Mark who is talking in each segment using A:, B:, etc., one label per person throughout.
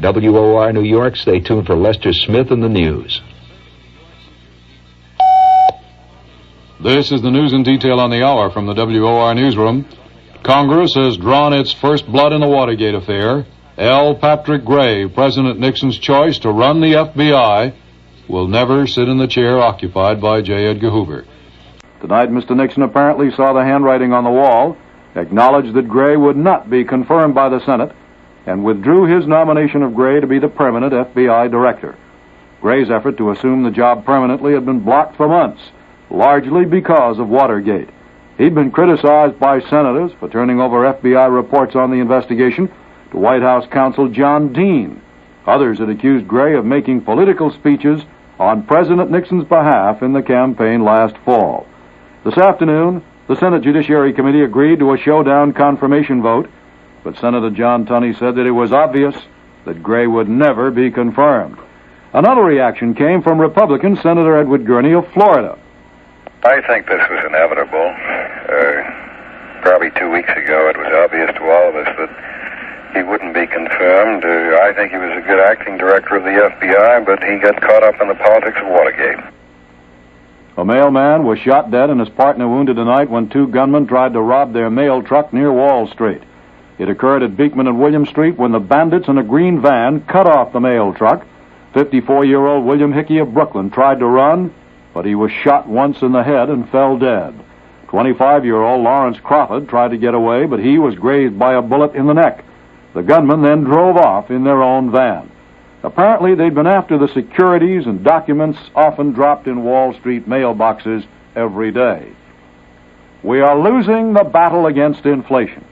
A: WOR New York, stay tuned for Lester Smith and the news.
B: This is the news in detail on the hour from the WOR newsroom. Congress has drawn its first blood in the Watergate affair. L. Patrick Gray, President Nixon's choice to run the FBI, will never sit in the chair occupied by J. Edgar Hoover. Tonight, Mr. Nixon apparently saw the handwriting on the wall, acknowledged that Gray would not be confirmed by the Senate, and withdrew his nomination of Gray to be the permanent FBI director. Gray's effort to assume the job permanently had been blocked for months, largely because of Watergate. He'd been criticized by senators for turning over FBI reports on the investigation to White House counsel John Dean. Others had accused Gray of making political speeches on President Nixon's behalf in the campaign last fall. This afternoon, the Senate Judiciary Committee agreed to a showdown confirmation vote, but Senator John-Tunney said that it was obvious that Gray would never be confirmed. Another reaction came from Republican Senator Edward-Gurney of Florida.
C: I think this was inevitable. Probably 2 weeks ago, it was obvious to all of us that he wouldn't be confirmed. I think he was a good acting director of the FBI, but he got caught up in the politics of Watergate.
B: A mailman was shot dead and his partner wounded tonight when two gunmen tried to rob their mail truck near Wall Street. It occurred at Beekman and William Street when the bandits in a green van cut off the mail truck. 54-year-old William Hickey of Brooklyn tried to run, but he was shot once in the head and fell dead. 25-year-old Lawrence Crawford tried to get away, but he was grazed by a bullet in the neck. The gunmen then drove off in their own van. Apparently, they'd been after the securities and documents often dropped in Wall Street mailboxes every day. We are losing the battle against inflation.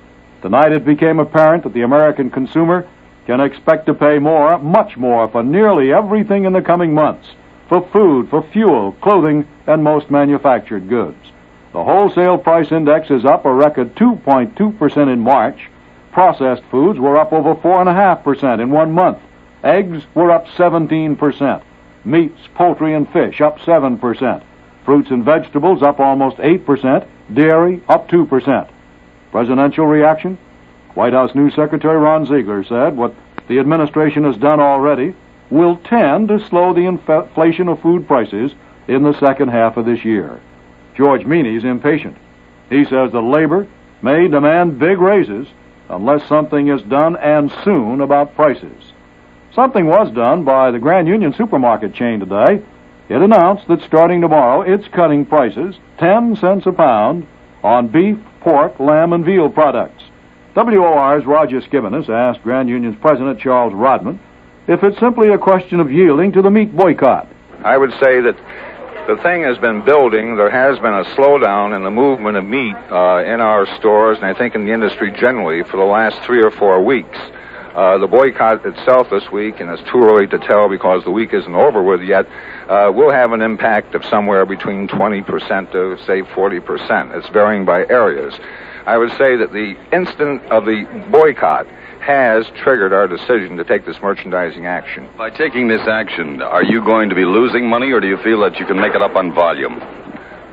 B: Tonight it became apparent that the American consumer can expect to pay more, much more, for nearly everything in the coming months. For food, for fuel, clothing, and most manufactured goods. The Wholesale Price Index is up a record 2.2% in March. Processed foods were up over 4.5% in 1 month. Eggs were up 17%. Meats, poultry, and fish up 7%. Fruits and vegetables up almost 8%. Dairy up 2%. Presidential reaction? White House News Secretary Ron-Ziegler said what the administration has done already will tend to slow the inflation of food prices in the second half of this year. George Meany's impatient. He says that labor may demand big raises unless something is done, and soon, about prices. Something was done by the Grand Union supermarket chain today. It announced that starting tomorrow, it's cutting prices 10 cents a pound on beef, pork, lamb, and veal products. WOR's Roger Skivenes asked Grand Union's president, Charles Rodman, if it's simply a question of yielding to the meat boycott.
D: I would say that the thing has been building. There has been a slowdown in the movement of meat in our stores, and I think in the industry generally, for the last 3 or 4 weeks. The boycott itself this week, and it's too early to tell because the week isn't over with yet, will have an impact of somewhere between 20% to, say, 40%. It's varying by areas. I would say that the instant of the boycott has triggered our decision to take this merchandising action.
E: By taking this action, are you going to be losing money, or do you feel that you can make it up on volume?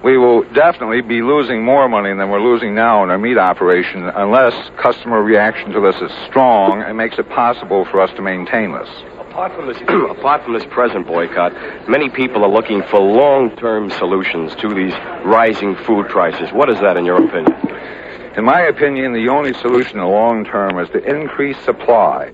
D: We will definitely be losing more money than we're losing now in our meat operation unless customer reaction to this is strong and makes it possible for us to maintain this.
F: Apart from this present boycott, many people are looking for long-term solutions to these rising food prices. What is that in your opinion?
D: In my opinion, the only solution in the long term is to increase supply.